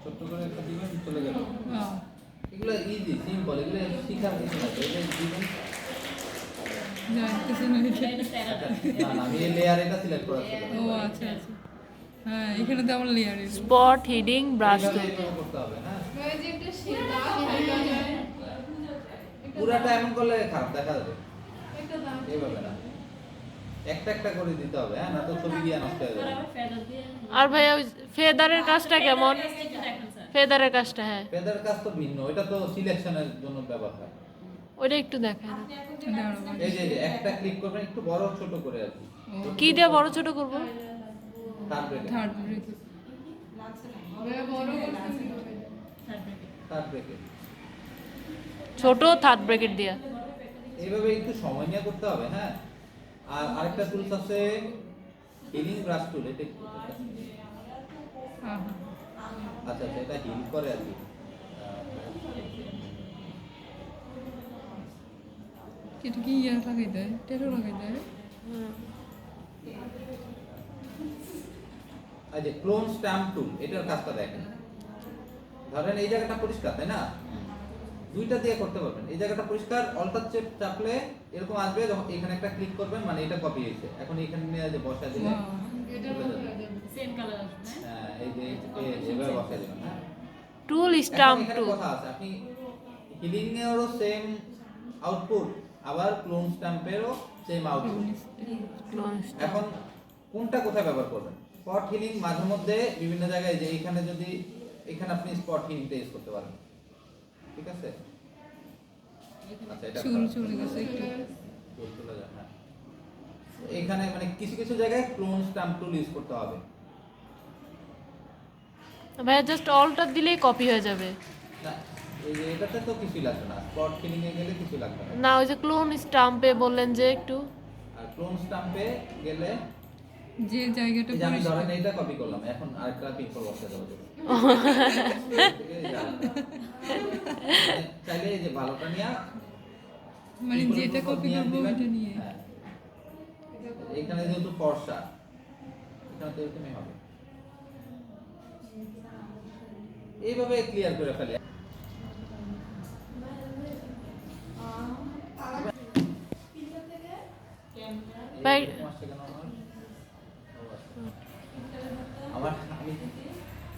ছোট করে একটা দিবেন চলে গেল। এগুলো ইজি সিম্পল, এগুলো শিখার কিছু না, এটা দিবেন। জানতেছি না না আমি এই লেয়ার এটা সিলেক্ট করা ছিল। ও আচ্ছা আচ্ছা, হ্যাঁ এখানে তো আমার লেয়ার স্পট হিডিং ব্রাশ টুল এইভাবে করতে হবে। হ্যাঁ ওই যে একটা সেটা হালকা যায় পুরাটা এমন করলে খারাপ দেখা যাবে, একটা দাম এইভাবে না, একটা একটা করে দিতে হবে। হ্যাঁ না তো ছবি দিয়ে নষ্ট হয়ে যাবে। আর ভাইয়া ওই ফেদারের কাজটা কেমন? ফেদারের কাজটা হ্যাঁ ফেদার কাজ তো ভিন্ন, এটা তো সিলেকশনের জন্য ব্যবহার হয়। ওইটা একটু দেখায় না। এই যে একটা ক্লিক করবেন একটু বড় ছোট করে আর কি দিয়ে বড় ছোট করব? থার্ড ব্রেকে, থার্ড ব্রেক বড় থার্ড ব্রেকে ছোট থার্ড ব্র্যাকেট দিয়া। এইভাবে একটু সময় নিয়ে করতে হবে। হ্যাঁ আর আরেকটা টুলস আছে হিলিং ব্রাশ টুল, এটা একটু আচ্ছা আচ্ছা এটা হিল করে আর কি। এটা কি ইয়া লাগাই দেয়, টেরো লাগাই দেয়। এই যে ক্লোন স্ট্যাম্প টুল, এটার কাজটা দেখেন। ধরেন এই জায়গাটা পরিষ্কার তাই না, দুইটা দিয়ে করতে পারবেন। এই জায়গাটা পরিষ্কার, অল্টার চেপ চাপলে এরকম আসবে, যখন এখানে একটা ক্লিক করবেন মানে এটা কপি হয়েছে। এখন এখানে নিয়ে যে বসা দিলে এটা সেম কালার আসবে। হ্যাঁ এই যে এভাবে বসা দিবেন। হ্যাঁ টুল এখন স্টাম্প এখানে টুল। কথা আছে, আপনি হিলিং এরও সেম আউটপুট, আবার ক্লোন স্ট্যাম্পেরও সেম আউটপুট। এখন কোনটা কোথায় ব্যবহার করবেন? স্পট হিলিং মাঝে মধ্যে বিভিন্ন জায়গায়, যে এখানে যদি এখানে আপনি স্পট হিলিংটা ইউজ করতে পারেন, ঠিক আছে? আচ্ছা এটা চলে গেছে একটু। চলে যায়। হ্যাঁ এখানে মানে কিছু কিছু জায়গায় ক্লোন স্ট্যাম্প টুল ইউজ করতে হবে। ভাইয়া জাস্ট অল্টার দিলেই কপি হয়ে যাবে। না এই যে এটাতে তো কিছুই লাগবে না, স্পট হিলিং এ গেলে কিছু লাগবে না। না ওই যে ক্লোন স্টাম্পে বললেন যে একটু আর ক্লোন স্ট্যাম্পে গেলে যে জায়গাটা এই যে আমি পরিষ্কার ধরেন এইটা কপি করলাম, এখন আরেকটা পিক্সেল বসে দেবো। চাইলে এই যে ভালোটা নিয়ে মানে যেটা কপি করবো ওইটা নিয়ে হ্যাঁ। এখানে যেহেতু ফর্সা, এখানে তো এরকমই হবে। এইভাবে ক্লিয়ার করে ফেলে। ভাই আমার আমি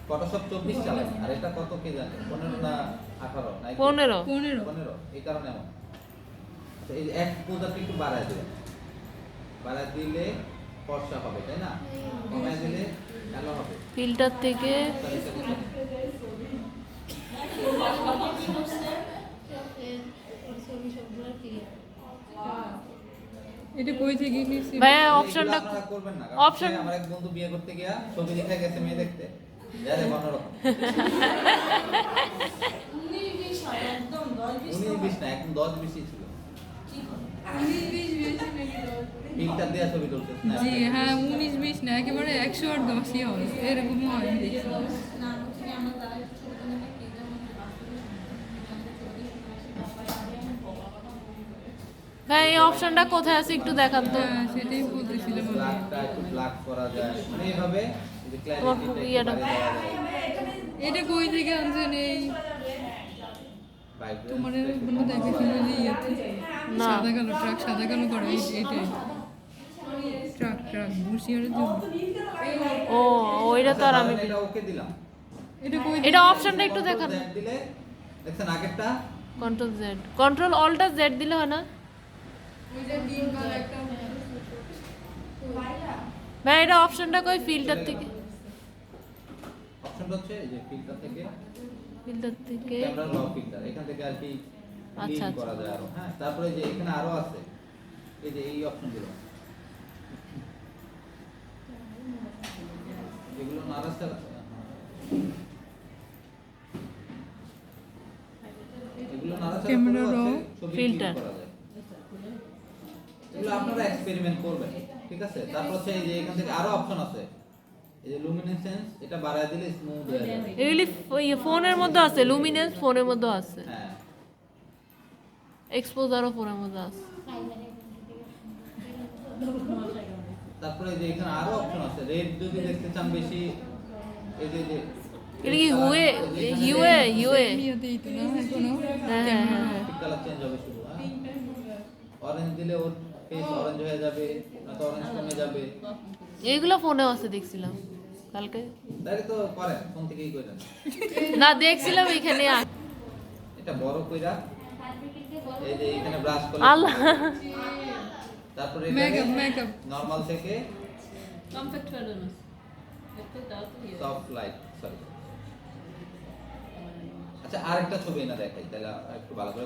ফটোশপ 24 চালাই, আর এটা কত কে জানে, 15 না 18 না 15 15 এই কারণে এমন। আচ্ছা এই যে এক পর্যায়ে একটু বাড়ায় দিবেন, বাড়ায় দিলে ফর্সা হবে তাই না, কমায় দিলে ভালো হবে। ফিল্টার থেকে এটা কই থেকে নিছি ভাইয়া এগুলো অপশনটা আপনারা করবেন না, অপশন আমার এক বন্ধু বিয়ে করতে গিয়া ছবি দেখে গেছে মেয়ে দেখতে, যারে অন্যরকম 19-20 হয় একদম 10-20 19-20 না, এখন 10-20 ছিল। আমি 20 বেশি নাকি ফিল্টার দেয়া ছবি তুলছে জি হ্যাঁ 19-20 না, একেবারে 100 আর 10ই হয়, এরকম হয় আমি দেখছি। না হচ্ছে কি আমরা তার ছোট থেকে কি যেমন ভাই এই অপশনটা কোথায় আছে একটু দেখান তো। হ্যাঁ সেটাই বলতেছিলাম আমি। ব্ল্যাকটা একটু ব্ল্যাক করা যায়, মানে এইভাবে এই যে তোমার ক্ল্যারিটিটা ইয়েটা- একটু বাড়িয়ে দেওয়া যায়। এটা কই থেকে আনছেন এই Vibrance তোমার টা একটু কোনো কমানো দেখেছিল যায়। যে ইয়েতে না। সাদা কালো ট্রাক সাদা কালো করে এইটাই ট্রাক বুসিয়ারের জন্য ও ওইটা তো আর আমি আচ্ছা, এটা ওকে দিলাম। এটা কই এটা অপশনটা একটু দেখান। Control Z দিলে দেখছেন আগেরটা কন্ট্রোল জেড কন্ট্রোল অল্টা জেড দিলে হয় না ওই যে ডিম কালার একটা ভাই এটা অপশনটা কই ফিল্টার থেকে অপশনটা হচ্ছে এই যে ফিল্টার থেকে ফিল্টার থেকে ক্যামেরা ল ফিল্টার, এখান থেকে আর কি আচ্ছা, লিঙ্ক করা যায় আরো। হ্যাঁ তারপরে যে এখানে আরো আছে, এই যে এই অপশনগুলো, এগুলো নারাজটা এগুলো নারাজটা ক্যামেরা র ফিল্টার। করা যায়। এগুলো আপনারা এক্সপেরিমেন্ট করবেন, ঠিক আছে? তারপর হচ্ছে এই যে এখান থেকে আরো অপশন আছে, এই যে লুমিনেসেন্স, এটা বাড়ায় দিলে স্মুথ হয়ে যাবে। এগুলি ফোনের মধ্যে আছে, লুমিনেন্স ফোনের মধ্যে আছে, হ্যাঁ এক্সপোজারও ফোনের মধ্যে আছে। তারপরে এই যে এখানে আরো অপশন আছে, রেড যদি দেখতে চান বেশি, এই যে এটা কি হুয়ে হিউয়ে ইয়েতেই তো না এখনো হ্যাঁ হ্যাঁ হ্যাঁ হ্যাঁ কালার চেঞ্জ হবে শুধু। অরেঞ্জ দিলে ওর ফেস অরেঞ্জ হয়ে যাবে, না তো অরেঞ্জ কমে যাবে। এইগুলো ফোনেও আছে দেখছিলাম কালকে তাই তো করেন, ফোন থেকেই করেন। না দেখছিলাম এখানে এটা বড় কইরা এই যে এখানে ব্রাশ করে আল্লাহ তারপরে মেকআপ নরমাল থেকে কমপ্যাক্ট করে না একটু দাও তো সফট লাইট, সরি। আচ্ছা আরেকটা ছবি না দেখাই তাহলে একটু ভালো করে